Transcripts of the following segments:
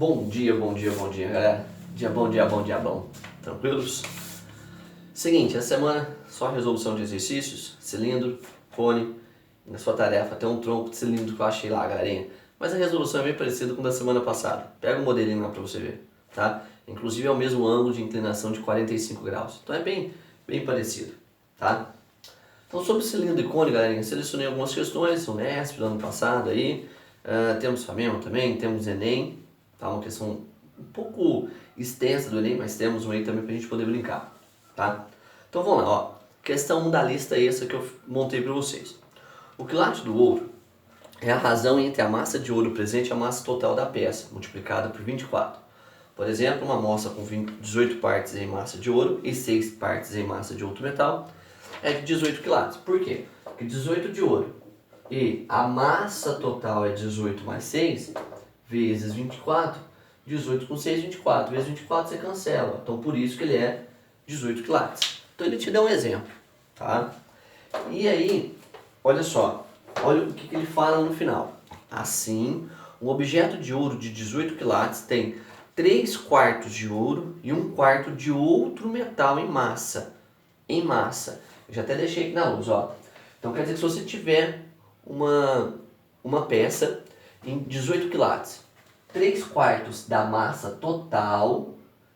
Bom dia, galera. Dia bom. Tranquilos? Seguinte, essa semana só resolução de exercícios, cilindro, cone. Na sua tarefa tem um tronco de cilindro que eu achei lá, galerinha. Mas a resolução é bem parecida com a da semana passada. Pega o modelinho lá pra você ver, tá? Inclusive é o mesmo ângulo de inclinação de 45 graus. Então é bem parecido, tá? Então sobre cilindro e cone, galerinha, selecionei algumas questões, o Nesp do ano passado aí. Temos FAMEMA também, temos Enem, tá? Uma questão um pouco extensa do Enem, mas temos um aí também pra gente poder brincar, tá? Então vamos lá, ó. Questão 1 da lista é essa que eu montei pra vocês. O quilate do ouro é a razão entre a massa de ouro presente e a massa total da peça, multiplicada por 24. Por exemplo, uma amostra com 18 partes em massa de ouro e 6 partes em massa de outro metal é de 18 quilates. Por quê? Porque 18 de ouro e a massa total é 18 mais 6 vezes 24. 18 com 6, 24. Vezes 24 você cancela. Então por isso que ele é 18 quilates. Então ele te dá um exemplo, tá? E aí, olha só. Olha o que ele fala no final. Assim, um objeto de ouro de 18 quilates tem 3 quartos de ouro e 1 quarto de outro metal em massa. Em massa. Eu já até deixei aqui na luz, ó. Então quer dizer que se você tiver uma peça em 18 quilates, 3 quartos da massa total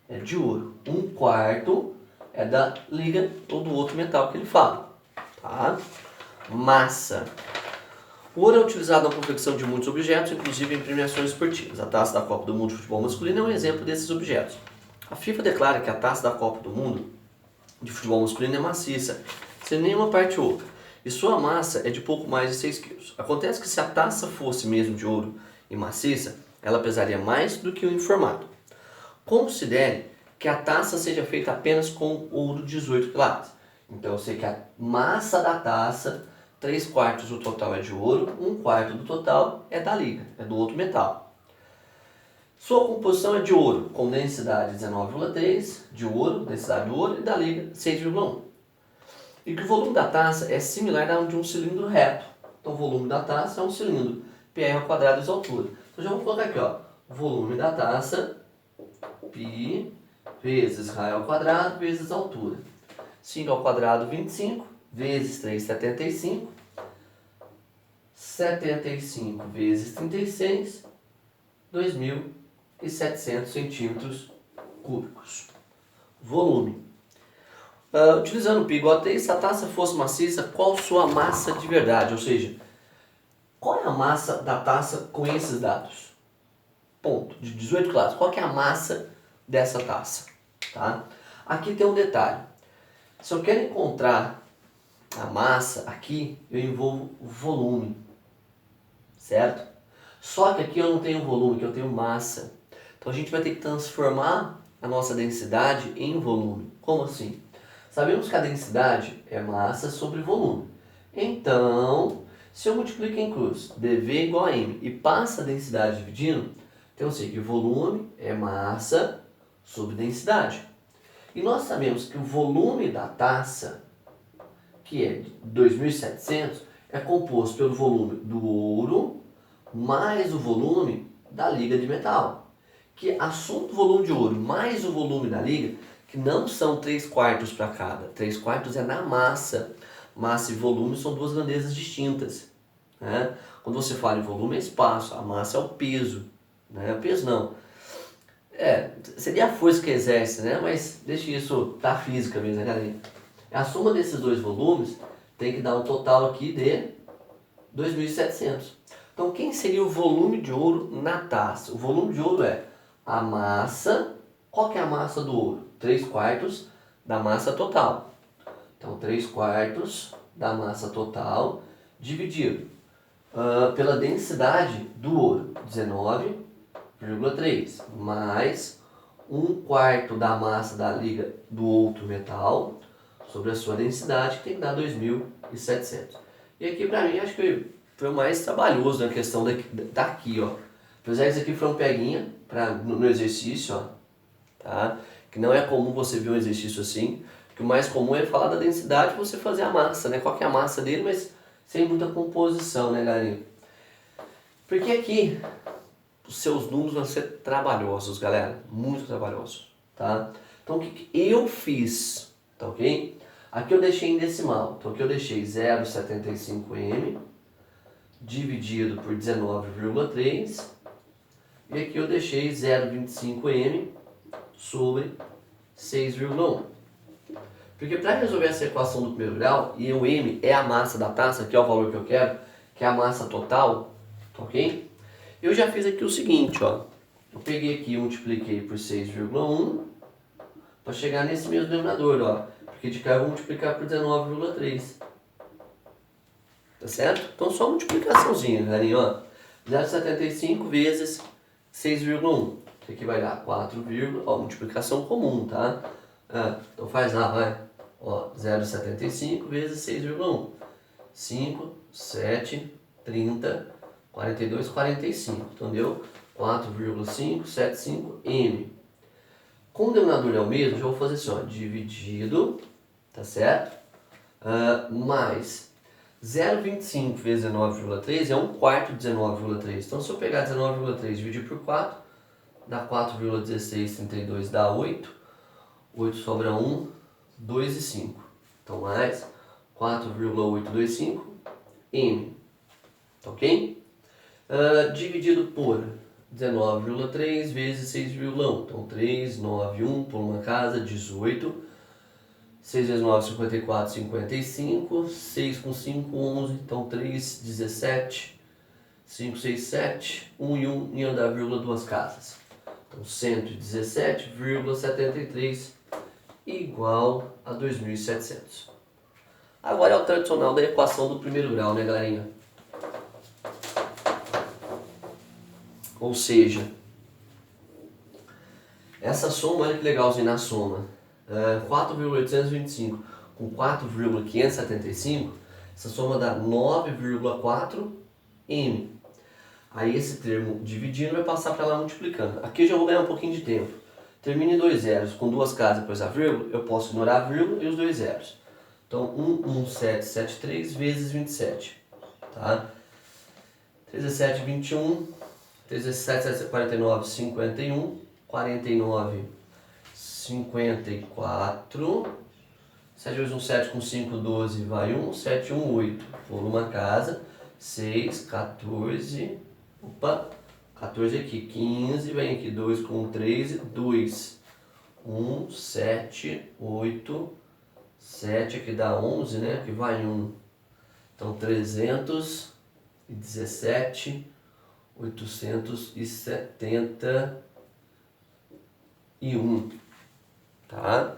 é de ouro, 1 quarto é da liga ou do outro metal que ele fala, tá? Massa. O ouro é utilizado na confecção de muitos objetos, inclusive em premiações esportivas. A taça da Copa do Mundo de Futebol Masculino é um exemplo desses objetos. A FIFA declara que a taça da Copa do Mundo de Futebol Masculino é maciça, sem nenhuma parte oca, e sua massa é de pouco mais de 6 kg. Acontece que se a taça fosse mesmo de ouro e maciça, ela pesaria mais do que o informado. Considere que a taça seja feita apenas com ouro 18 quilates. Então eu sei que a massa da taça, 3 quartos do total é de ouro, 1 quarto do total é da liga, é do outro metal. Sua composição é de ouro, com densidade 19,3, de ouro, densidade do ouro, e da liga 6,1. E que o volume da taça é similar ao de um cilindro reto. Então o volume da taça é um cilindro, πr ao quadrado vezes altura. Então já vou colocar aqui, ó, volume da taça, π vezes raio ao quadrado vezes altura. 5 ao quadrado, 25, vezes 3, 75. 75 vezes 36, 2.700 centímetros cúbicos. Volume. Utilizando o π igual a 3, se a taça fosse maciça, qual sua massa de verdade? Ou seja, qual é a massa da taça com esses dados? Ponto. De 18 quilates. Qual que é a massa dessa taça? Tá? Aqui tem um detalhe. Se eu quero encontrar a massa, aqui eu envolvo o volume. Certo? Só que aqui eu não tenho volume, aqui eu tenho massa. Então a gente vai ter que transformar a nossa densidade em volume. Como assim? Sabemos que a densidade é massa sobre volume. Então, se eu multiplico em cruz, dV igual a m, e passa a densidade dividindo, então eu sei que volume é massa sobre densidade. E nós sabemos que o volume da taça, que é 2.700, é composto pelo volume do ouro mais o volume da liga de metal. Que a soma do volume de ouro mais o volume da liga, que não são 3 quartos para cada. 3 quartos é na massa. Massa e volume são duas grandezas distintas. Né? Quando você fala em volume é espaço, a massa é o peso. Né? O peso não. Seria a força que exerce, né? Mas deixa isso da física mesmo, né, galera? A soma desses dois volumes tem que dar um total aqui de 2.700. Então quem seria o volume de ouro na taça? O volume de ouro é a massa. Qual que é a massa do ouro? 3 quartos da massa total. Então 3 quartos da massa total dividido pela densidade do ouro, 19,3, mais 1 quarto da massa da liga do outro metal sobre a sua densidade, que tem que dar 2.700. E aqui pra mim acho que foi o mais trabalhoso na questão daqui, ó. Apesar que isso aqui foi um peguinha no exercício, ó, tá? Que não é comum você ver um exercício assim. Que o mais comum é falar da densidade e você fazer a massa, né? Qual que é a massa dele, mas sem muita composição, né, galerinha? Porque aqui os seus números vão ser trabalhosos, galera, muito trabalhosos, tá? Então o que eu fiz, tá ok? Aqui eu deixei em decimal, então aqui eu deixei 0,75m dividido por 19,3 e aqui eu deixei 0,25m sobre 6,1. Porque para resolver essa equação do primeiro grau, e o m é a massa da taça, que é o valor que eu quero, que é a massa total, tá ok? Eu já fiz aqui o seguinte, ó. Eu peguei aqui e multipliquei por 6,1 para chegar nesse mesmo denominador, ó. Porque de cá eu vou multiplicar por 19,3. Tá certo? Então só multiplicaçãozinha, galerinha, ó. 0,75 vezes 6,1. Que aqui vai dar 4, ó, multiplicação comum, tá? Então faz lá, vai. Ó, 0,75 vezes 6,1. 5, 7, 30, 42, 45. Então deu 4,575m. Como o denominador é o mesmo, já vou fazer assim, ó, dividido, tá certo? Mais 0,25 vezes 19,3 é 1/4 de 19,3. Então se eu pegar 19,3 e dividir por 4, dá 4,1632, dá 8. 8 sobra 1, 2 e 5. Então mais 4,825m. Tá ok? Dividido por 19,3 vezes 6,1. Então 3, 9, 1 por uma casa, 18. 6 vezes 9, 54, 55. 6 com 5, 11. Então 3, 17. 5, 6, 7. 1 e 1 e andar vírgula duas casas. Então 117,73 igual a 2.700. Agora é o tradicional da equação do primeiro grau, né, galerinha? Ou seja, essa soma, olha que legalzinho na soma. 4,825 com 4,575, essa soma dá 9,4m. Aí esse termo dividindo vai passar para lá multiplicando. Aqui eu já vou ganhar um pouquinho de tempo. Termina em dois zeros, com duas casas depois a vírgula, eu posso ignorar a vírgula e os dois zeros. Então 1,1773 vezes 27. Tá? 17, 21. 17, 49, 51. 49, 54. 7 vezes 1, 7 com 5, 12, vai 1. 7, 1, 8. Por uma casa. 6, 14. Opa, 14 aqui. 15, vem aqui. 2 com 3, 2. 1, 7, 8. 7 aqui dá 11, né? Aqui vai 1. Então 317, 871. Tá?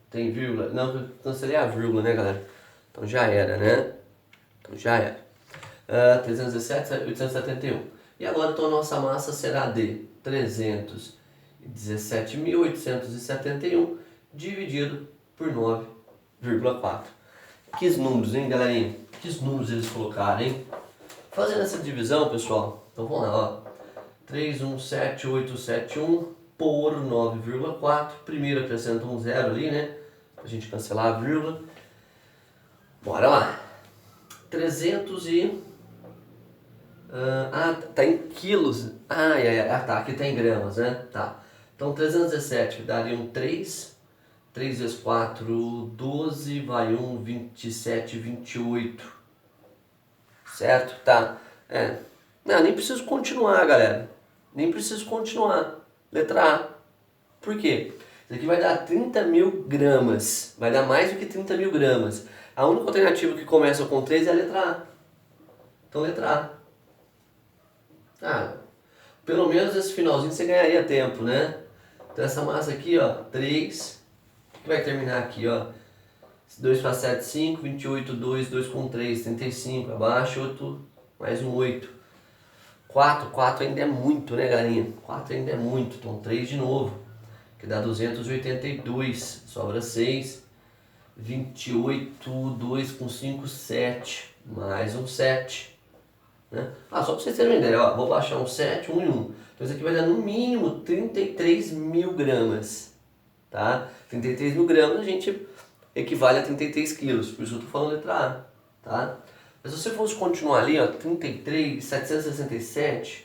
Tem vírgula? Não, eu cancelei a vírgula, né, galera? Então já era, né? Então já era. 317, 871. E agora então a nossa massa será de 317.871 dividido por 9,4. Que números, hein, galerinha? Que números eles colocaram, hein? Fazendo essa divisão, pessoal, então vamos lá, ó. 317,871 por 9,4. Primeiro acrescenta um zero ali, né? Pra gente cancelar a vírgula. Bora lá. 300 e... tá em quilos. Tá, aqui tá em gramas, né? Tá. Então 317 daria um 3. 3 vezes 4, 12, vai 1, 27, 28. Certo? Tá. Não, nem preciso continuar, galera. Nem preciso continuar. Letra A. Por quê? Isso aqui vai dar 30.000 gramas. Vai dar mais do que 30.000 gramas. A única alternativa que começa com 3 é a letra A. Então, letra A. Pelo menos esse finalzinho você ganharia tempo, né? Então, essa massa aqui, ó, 3... O que vai terminar aqui, ó? 2 para 7, 5, 28, 2, 2 com 3, 35, abaixo, 8, mais um 8. 4 ainda é muito, né, galerinha? 4 ainda é muito, então 3 de novo, que dá 282, sobra 6, 28, 2 com 5, 7, mais um 7. Né? Só para vocês terem uma ideia, ó, vou baixar um 7, 1 e 1. Então isso aqui vai dar no mínimo 33.000 gramas. Tá? 33.000 gramas a gente equivale a 33 quilos, por isso eu estou falando letra A. Tá? Mas se você fosse continuar ali, ó, 33.767,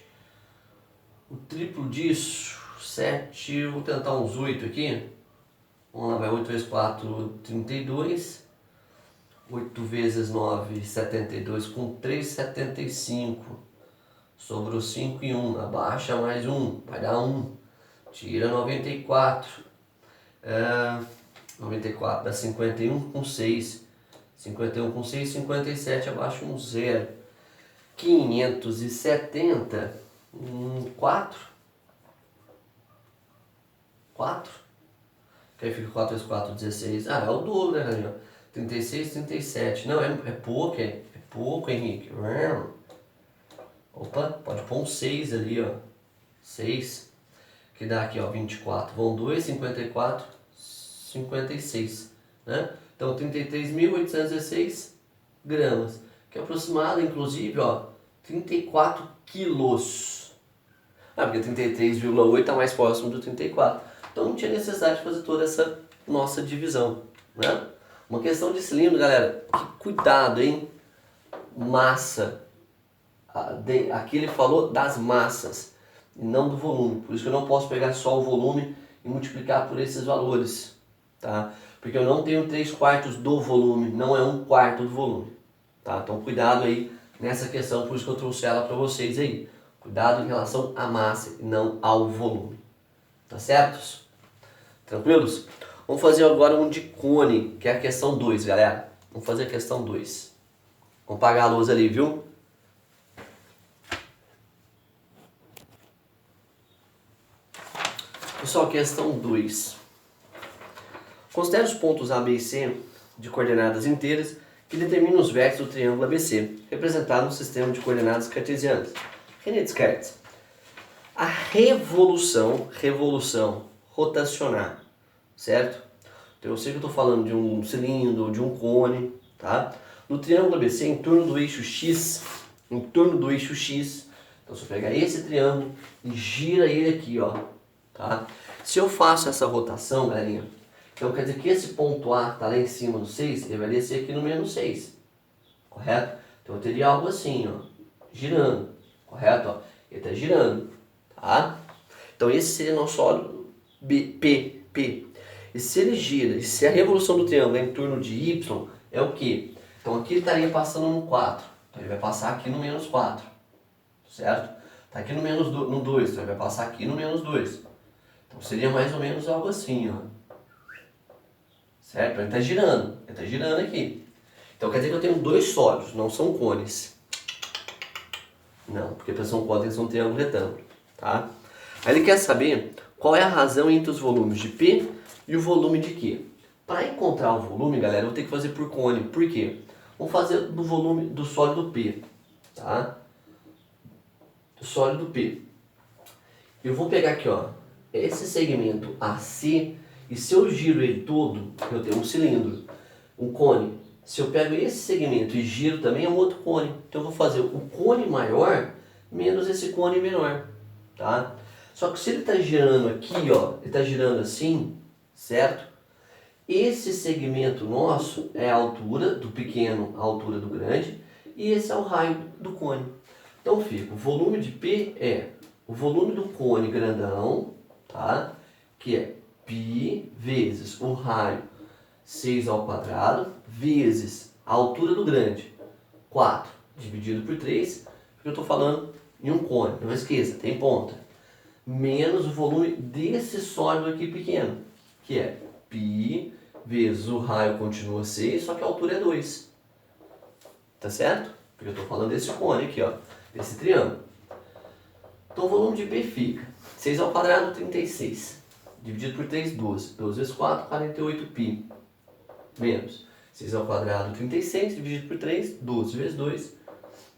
o triplo disso, 7, vou tentar uns 8 aqui. Vamos lá, vai 8 vezes 4, 32. 8 vezes 9, 72, com 3, 75. Sobrou 5 e 1, abaixa mais 1, vai dar 1. Tira 94. 94 dá 51 com 6. 51 com 6, 57, abaixo um 0. 570, 4. 4. Que aí fica 4 vezes 4, 16. Ah, é o dobro, né, Daniel? 36, 37. Não, é pouco, é pouco, Henrique. Opa, pode pôr um 6 ali, ó. 6. Que dá aqui, ó, 24. Vão 2, 54, 56, né? Então, 33.816 gramas. Que é aproximado, inclusive, ó, 34 quilos. Ah, porque 33,8 está mais próximo do 34. Então, não tinha necessidade de fazer toda essa nossa divisão, né? Uma questão de cilindro, galera. Que cuidado, hein? Massa. Aqui ele falou das massas e não do volume. Por isso que eu não posso pegar só o volume e multiplicar por esses valores, tá? Porque eu não tenho 3/4 do volume, não é 1/4 do volume, tá? Então cuidado aí nessa questão, por isso que eu trouxe ela para vocês aí. Cuidado em relação à massa e não ao volume, tá certos? Tranquilos? Vamos fazer agora um de cone, que é a questão 2, galera. Vamos fazer a questão 2. Vamos apagar a luz ali, viu? Pessoal, questão 2. Considere os pontos A, B e C de coordenadas inteiras que determinam os vértices do triângulo ABC, representado no sistema de coordenadas cartesianas. René Descartes. A revolução, rotacionar, certo? Então eu sei que eu estou falando de um cilindro, de um cone, tá? No triângulo ABC, em torno do eixo X, então se eu pegar esse triângulo e gira ele aqui, ó, tá? Se eu faço essa rotação, galerinha, então quer dizer que esse ponto A está lá em cima do 6, ele vai descer aqui no menos 6, correto? Então eu teria algo assim, ó, girando, correto? Ó, ele está girando, tá? Então esse seria nosso sólido P. E se ele gira, e se a revolução do triângulo é em torno de Y, é o quê? Então aqui ele estaria passando no 4, então ele vai passar aqui no menos 4, certo? Está aqui no 2, então ele vai passar aqui no menos 2. Então seria mais ou menos algo assim, ó. Certo? Ele está girando aqui. Então quer dizer que eu tenho dois sólidos, não são cones. Não, porque para são cones são um triângulo retângulo, tá? Aí ele quer saber qual é a razão entre os volumes de P e o volume de Q. Para encontrar o volume, galera, eu vou ter que fazer por cone. Por quê? Vamos fazer do volume do sólido P, tá? Do sólido P. Eu vou pegar aqui, ó, esse segmento AC, e se eu giro ele todo, eu tenho um cilindro, um cone. Se eu pego esse segmento e giro também, é um outro cone. Então eu vou fazer o cone maior menos esse cone menor, tá? Só que se ele está girando aqui, ó, ele está girando assim, certo? Esse segmento nosso é a altura do pequeno, a altura do grande, e esse é o raio do cone. Então fica, o volume de P é o volume do cone grandão, tá? Que é π vezes o raio 6 ao quadrado, vezes a altura do grande, 4, dividido por 3, porque eu estou falando em um cone, não esqueça, tem ponta, menos o volume desse sólido aqui pequeno, que é π vezes o raio continua 6, só que a altura é 2. Tá certo? Porque eu estou falando desse cone aqui, ó, desse triângulo. Então o volume de P fica 6 ao quadrado, 36. Dividido por 3, 12. 12 vezes 4, 48π. Menos 6 ao quadrado, 36. Dividido por 3, 12 vezes 2,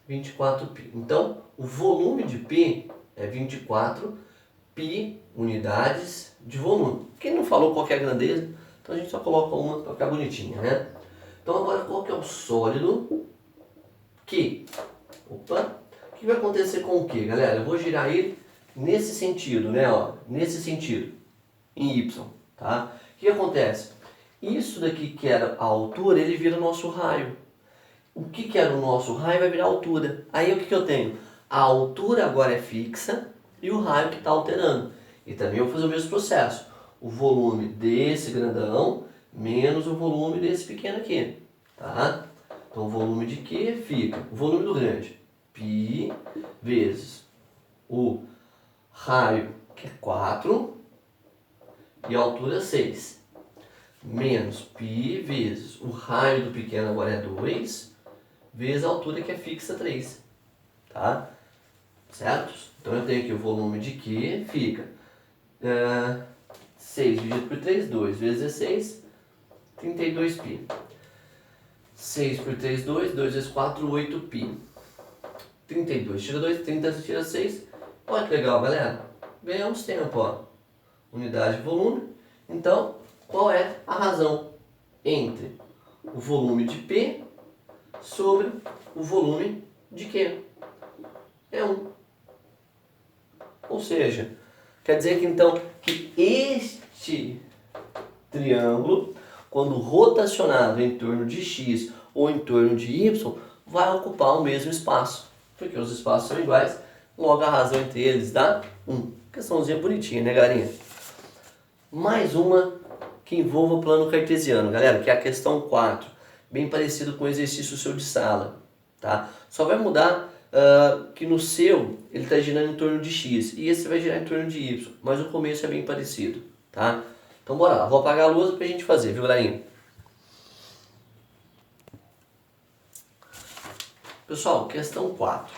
24π. Então, o volume de P é 24π unidades de volume. Quem não falou qual que é a grandeza, então a gente só coloca uma para ficar bonitinha, né? Então agora qual que é o sólido Q? Opa! O que vai acontecer com o Q, galera? Eu vou girar ele nesse sentido, né? Ó, nesse sentido, em Y, tá? O que acontece? Isso daqui que era a altura, ele vira o nosso raio. o que era o nosso raio vai virar altura. Aí o que eu tenho? A altura agora é fixa e o raio que está alterando. E também eu vou fazer o mesmo processo. O volume desse grandão menos o volume desse pequeno aqui. Tá? Então o volume de Q fica, o volume do grande, π vezes o raio, que é 4, e a altura 6. Menos π vezes o raio do pequeno agora é 2, vezes a altura que é fixa 3. Tá? Certo? Então eu tenho aqui o volume de Q, fica 6 dividido por 3, 2 vezes 16, 32π. 6 por 3, 2, 2 vezes 4, 8π. 32 tira 2, 30 tira 6. Olha que legal, galera. Ganhamos tempo, ó. Unidade de volume. Então, qual é a razão entre o volume de P sobre o volume de Q? É 1. Ou seja, quer dizer que então que este triângulo, quando rotacionado em torno de x ou em torno de y, vai ocupar o mesmo espaço. Porque os espaços são iguais, logo a razão entre eles dá 1. Questãozinha bonitinha, né, galerinha? Mais uma que envolva o plano cartesiano, galera, que é a questão 4. Bem parecido com o exercício seu de sala. Tá? Só vai mudar que no seu ele está girando em torno de x e esse vai girar em torno de y. Mas o começo é bem parecido. Tá? Então bora lá, vou apagar a luz pra gente fazer, viu, galerinha? Pessoal, questão 4.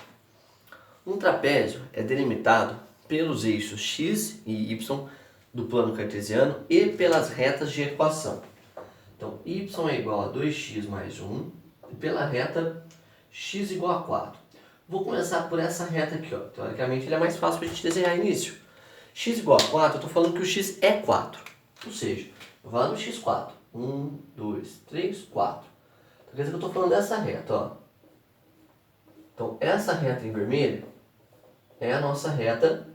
Um trapézio é delimitado pelos eixos x e y do plano cartesiano e pelas retas de equação. Então, y é igual a 2x mais 1 e pela reta x igual a 4. Vou começar por essa reta aqui, ó. Teoricamente, ele é mais fácil para a gente desenhar início. X igual a 4, eu estou falando que o x é 4. Ou seja, eu vou lá no x4. 1, 2, 3, 4. Então, quer dizer que eu estou falando dessa reta, ó. Então, essa reta em vermelho é a nossa reta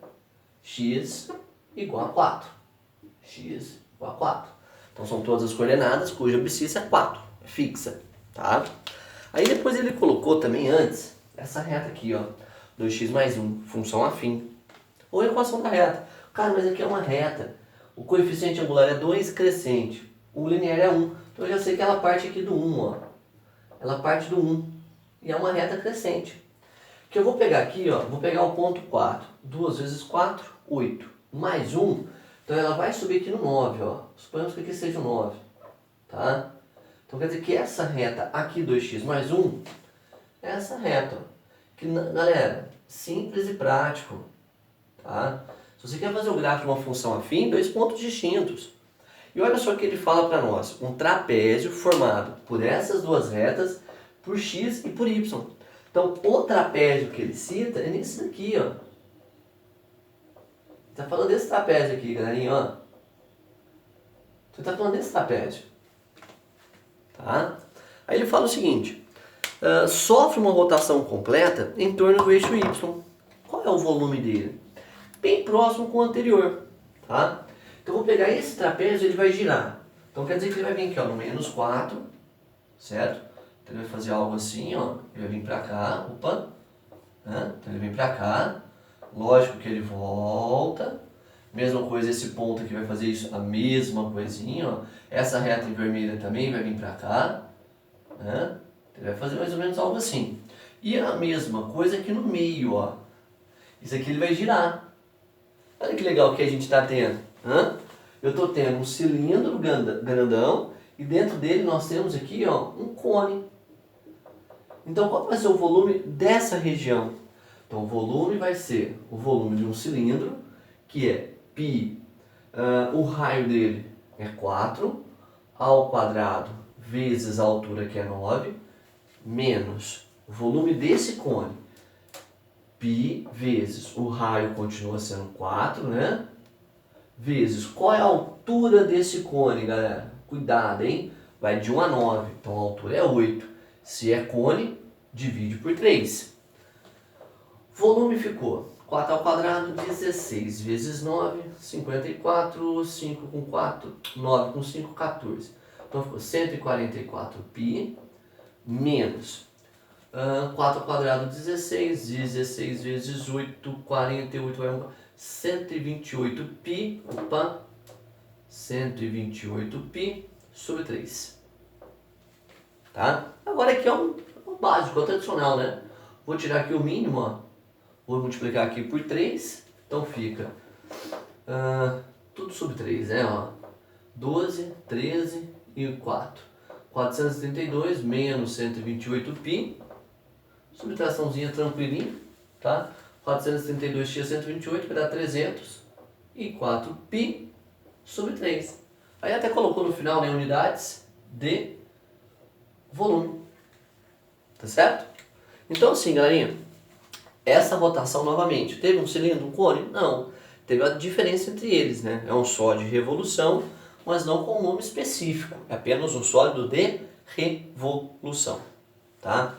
x igual a 4. X igual a 4. Então, são todas as coordenadas cuja abscissa é 4. É fixa, tá? Aí, depois ele colocou também antes essa reta aqui, ó. 2x mais 1, função afim. Ou equação da reta. Cara, mas aqui é uma reta. O coeficiente angular é 2 crescente. O linear é 1. Então, eu já sei que ela parte aqui do 1, ó. Ela parte do 1. E é uma reta crescente. Que eu vou pegar aqui, ó, vou pegar o ponto 4. 2 vezes 4, 8. Mais 1, então ela vai subir aqui no 9, ó. Suponhamos que aqui seja o 9. Tá? Então quer dizer que essa reta aqui, 2x mais 1, é essa reta, ó. Que, galera, simples e prático. Tá? Se você quer fazer o gráfico de uma função afim, 2 pontos distintos. E olha só o que ele fala para nós. Um trapézio formado por essas duas retas, por x e por y. Então, o trapézio que ele cita é nesse daqui, ó. Está falando desse trapézio aqui, galerinha, ó. Você está falando desse trapézio. Tá? Aí ele fala o seguinte. Sofre uma rotação completa em torno do eixo y. Qual é o volume dele? Bem próximo com o anterior. Tá? Então, eu vou pegar esse trapézio e ele vai girar. Então, quer dizer que ele vai vir aqui, ó, no menos 4. Certo? Então ele vai fazer algo assim, ó. Ele vai vir pra cá, opa. Né? Então ele vem pra cá. Lógico que ele volta. Mesma coisa, esse ponto aqui vai fazer isso, a mesma coisinha, ó. Essa reta em vermelha também vai vir pra cá. Né? Ele vai fazer mais ou menos algo assim. E a mesma coisa aqui no meio, ó. Isso aqui ele vai girar. Olha que legal que a gente tá tendo. Eu tô tendo um cilindro grandão. E dentro dele nós temos aqui, ó, um cone. Então, qual vai ser o volume dessa região? Então, o volume vai ser o volume de um cilindro, que é π, o raio dele é 4, ao quadrado vezes a altura, que é 9, menos o volume desse cone, π vezes o raio continua sendo 4, né? Vezes qual é a altura desse cone, galera? Cuidado, hein? Vai de 1 a 9, então a altura é 8. Se é cone, divide por 3. Volume ficou 4 ao quadrado, 16 vezes 9, 54, 5 com 4, 9 com 5, 14. Então ficou 144π menos 4 ao quadrado 16, 16 vezes 8, 48 vai 128 π, opa, 128 π sobre 3. Tá? Agora aqui é o básico, é o tradicional, né? Vou tirar aqui o mínimo, ó. Vou multiplicar aqui por 3, então fica tudo sobre 3, né? Ó. 12, 13 e 4. 432 menos 128 π. Subtraçãozinha tranquilinha, tá? 432 x 128 vai dar 304 π sobre 3. Aí até colocou no final, né, unidades de volume. Tá certo? Então assim, galerinha, essa rotação novamente, teve um cilindro, um cone? Não. Teve a diferença entre eles, né? É um sólido de revolução, mas não com um nome específico. É apenas um sólido de revolução, tá?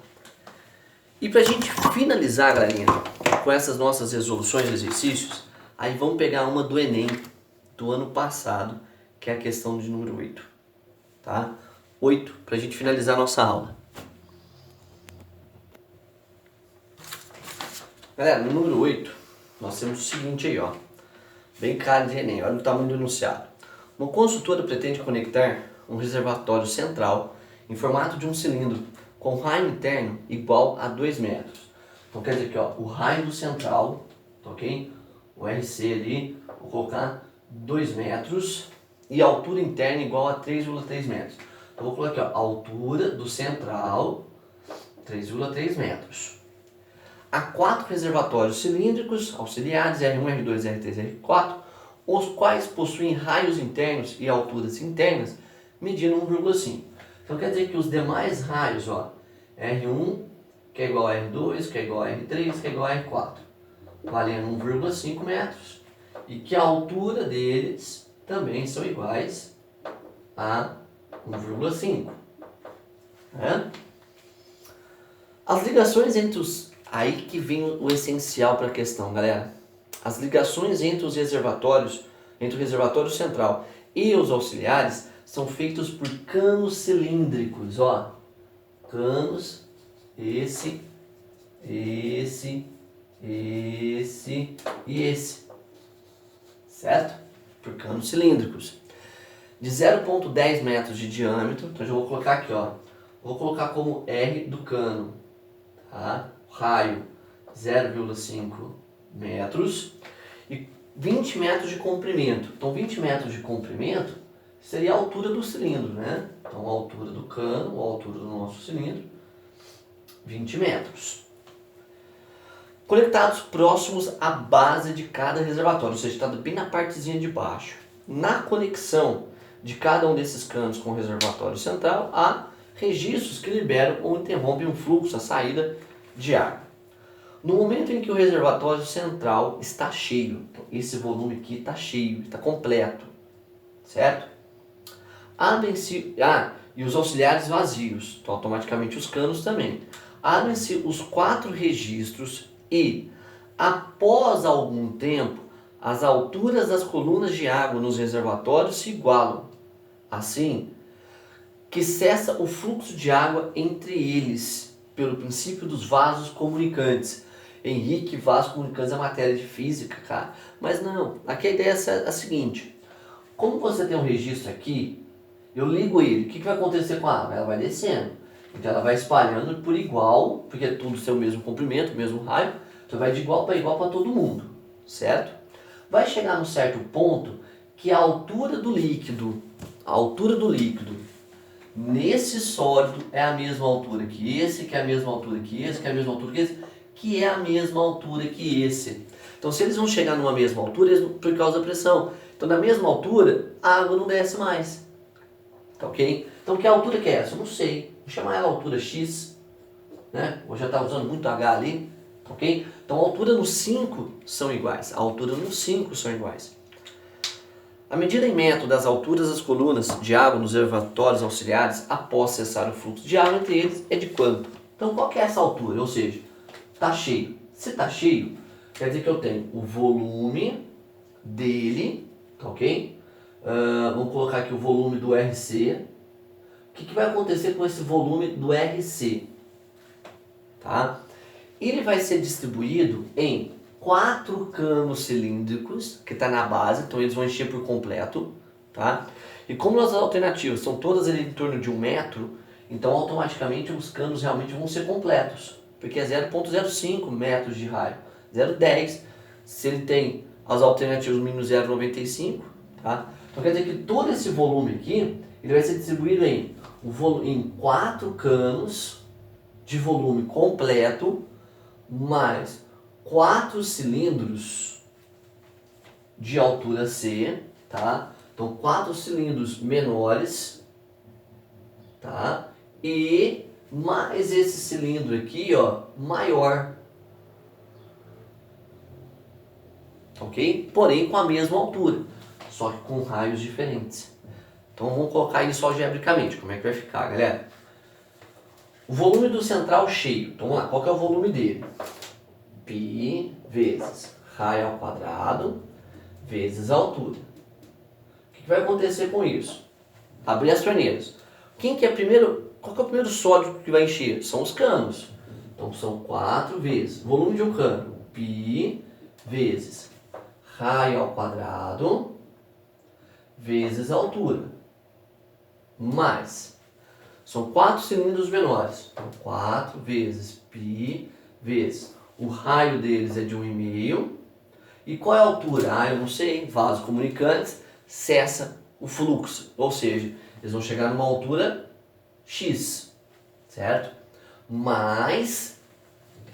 E pra gente finalizar, galerinha, com essas nossas resoluções de exercícios, aí vamos pegar uma do Enem do ano passado, que é a questão de número 8, tá? 8, pra gente finalizar a nossa aula. Galera, no número 8, nós temos o seguinte aí, ó. Bem claro de Enem, olha o tamanho do enunciado. Uma consultora pretende conectar um reservatório central em formato de um cilindro com raio interno igual a 2 metros. Então quer dizer que ó, o raio do central, tá ok? O RC ali, vou colocar 2 metros e a altura interna igual a 3,3 metros. Então vou colocar aqui ó, a altura do central, 3,3 metros. Há 4 reservatórios cilíndricos auxiliares, R1, R2, R3, R4, os quais possuem raios internos e alturas internas medindo 1,5. Então quer dizer que os demais raios, ó, R1 que é igual a R2, que é igual a R3, que é igual a R4, valendo 1,5 metros, e que a altura deles também são iguais a 1,5. Né? As ligações entre os... Aí que vem o essencial para a questão, galera. As ligações entre os reservatórios, entre o reservatório central e os auxiliares, são feitos por canos cilíndricos, ó. Canos, esse e esse. Certo? Por canos cilíndricos. De 0,10 metros de diâmetro, então eu vou colocar aqui, ó. Vou colocar como R do cano, tá? Raio 0,5 metros e 20 metros de comprimento. Então 20 metros de comprimento seria a altura do cilindro, né? Então a altura do cano, a altura do nosso cilindro, 20 metros. Conectados próximos à base de cada reservatório, ou seja, está bem na partezinha de baixo. Na conexão de cada um desses canos com o reservatório central, há registros que liberam ou interrompem o fluxo, a saída de água. No momento em que o reservatório central está cheio, esse volume aqui está cheio, está completo, certo? Abrem-se, e os auxiliares vazios, então automaticamente os canos também. Abrem-se os 4 registros e, após algum tempo, as alturas das colunas de água nos reservatórios se igualam. Assim, que cessa o fluxo de água entre eles, pelo princípio dos vasos comunicantes. Henrique, vasos comunicantes é matéria de física, cara. Mas não, aqui a ideia é a seguinte. Como você tem um registro aqui, eu ligo ele, o que vai acontecer com a água? Ela vai descendo. Então ela vai espalhando por igual, porque é tudo seu mesmo comprimento, mesmo raio. Então vai de igual para todo mundo, certo? Vai chegar num certo ponto que a altura do líquido nesse sólido é a mesma altura que esse, que é a mesma altura que esse, que é a mesma altura que esse, que é a mesma altura que esse. Então se eles vão chegar numa mesma altura, por causa da pressão. Então na mesma altura, a água não desce mais. Tá ok? Então que altura que é essa? Eu não sei. Vou chamar ela altura X, né? Eu já estava usando muito H ali, ok? Então a altura nos 5 são iguais. A altura nos 5 são iguais. A medida em metro das alturas das colunas de água nos reservatórios auxiliares após cessar o fluxo de água entre eles é de quanto? Então qual que é essa altura? Ou seja, está cheio. Se está cheio, quer dizer que eu tenho o volume dele, tá ok? Vamos colocar aqui o volume do RC. O que vai acontecer com esse volume do RC? tá? Ele vai ser distribuído em 4 canos cilíndricos, que está na base, então eles vão encher por completo, tá? E como as alternativas são todas ali em torno de 1 metro, então automaticamente os canos realmente vão ser completos, porque é 0,05 metros de raio, 0,10 se ele tem as alternativas no mínimo 0,95, tá? Então quer dizer que todo esse volume aqui, ele vai ser distribuído em 4 canos de volume completo, mais 4 cilindros de altura C, tá? Então 4 cilindros menores, tá? E mais esse cilindro aqui, ó, maior. Ok? Porém com a mesma altura, só que com raios diferentes. Então vamos colocar isso algebricamente. Como é que vai ficar, galera? O volume do central cheio. Então vamos lá, qual que é o volume dele? Π vezes raio ao quadrado vezes a altura. O que vai acontecer com isso? Abrir as torneiras. Qual que é o primeiro sólido que vai encher? São os canos. Então são 4 vezes volume de um cano, π vezes raio ao quadrado vezes a altura, mais, são 4 cilindros menores, então 4 vezes π vezes, o raio deles é de 1,5, e qual é a altura? Ah, eu não sei, vasos comunicantes, cessa o fluxo, ou seja, eles vão chegar numa altura x, certo? Mas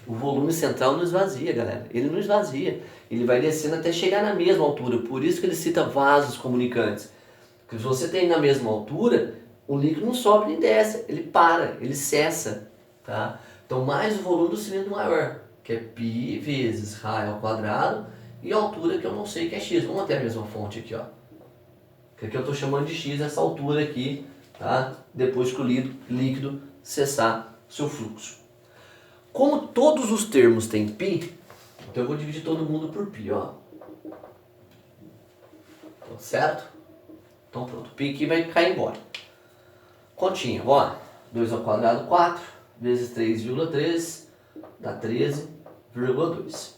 o volume central não esvazia, galera. Ele não esvazia. Ele vai descendo até chegar na mesma altura. Por isso que ele cita vasos comunicantes. Porque se você tem na mesma altura, o líquido não sobe nem desce. Ele para, ele cessa. Tá? Então, mais o volume do cilindro maior, que é π vezes raio ao quadrado, e a altura que eu não sei, que é x. Vamos até a mesma fonte aqui, ó. Que aqui eu estou chamando de x essa altura aqui, tá? Depois que o líquido cessar seu fluxo. Como todos os termos têm π, então eu vou dividir todo mundo por π, ó. Então, certo? Então pronto, π aqui vai cair embora. Continha, ó. 2 ao quadrado, 4, vezes 3,3, dá 13,2.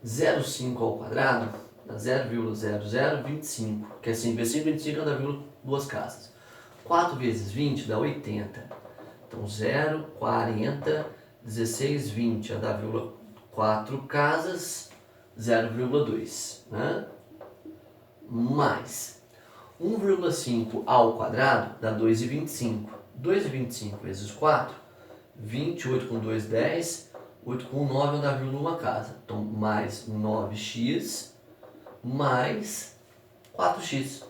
0,5 ao quadrado, dá 0,0025, que é 5 vezes 5, 25 dá 2 casas. 4 vezes 20 dá 80. Então 0, 40, 16, 20, dá 4 casas, 0,2, né? Mais 1,5 ao quadrado dá 2,25. 2,25 vezes 4, 28 com 2, 10, 8 com 9 dá 1 casa. Então mais 9x mais 4x.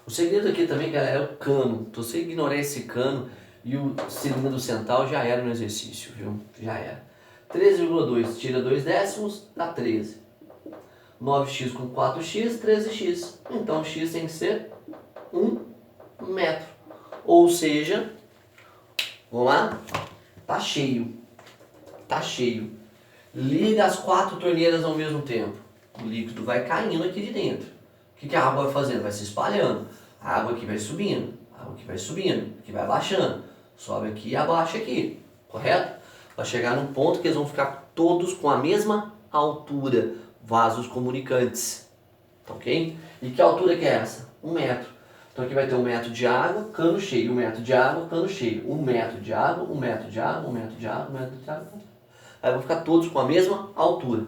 O segredo aqui também, galera, é o cano. Então, se você ignorar esse cano e o cilindro central, já era no exercício, viu? Já era. 13,2 tira 2 décimos, dá 13. 9x com 4x, 13x. Então, x tem que ser 1 metro. Ou seja, vamos lá? Tá cheio. Tá cheio. Liga as 4 torneiras ao mesmo tempo. O líquido vai caindo aqui de dentro. O que a água vai fazendo? Vai se espalhando. A água aqui vai subindo, a água aqui vai subindo, aqui vai abaixando. Sobe aqui e abaixa aqui, correto? Vai chegar num ponto que eles vão ficar todos com a mesma altura, vasos comunicantes, tá ok? E que altura que é essa? 1 metro. Então aqui vai ter 1 metro de água, cano cheio, 1 metro de água, cano cheio. 1 metro de água, 1 metro de água, 1 metro de água, 1 metro de água. Aí vão ficar todos com a mesma altura.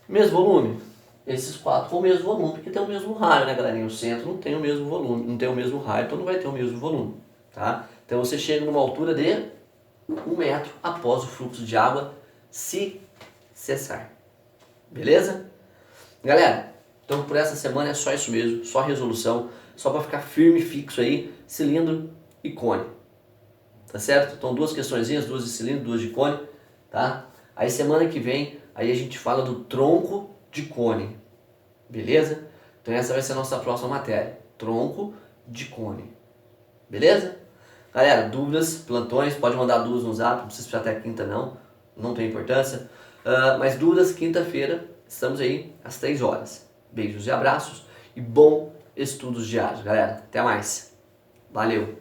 Mesmo volume? Esses 4 com o mesmo volume, porque tem o mesmo raio, né, galerinha? O centro não tem o mesmo volume, não tem o mesmo raio, então não vai ter o mesmo volume, tá? Então você chega numa altura de 1 metro após o fluxo de água se cessar. Beleza? Galera, então por essa semana é só isso mesmo, só resolução, só para ficar firme e fixo aí, cilindro e cone. Tá certo? Então 2 questõezinhas, 2 de cilindro, 2 de cone, tá? Aí semana que vem, aí a gente fala do tronco de cone, beleza? Então essa vai ser a nossa próxima matéria, tronco de cone, beleza? Galera, dúvidas, plantões, pode mandar dúvidas no zap, não precisa esperar até quinta não tem importância, mas dúvidas, quinta-feira, estamos aí às 3 horas. Beijos e abraços e bom estudos diários, galera, até mais, valeu!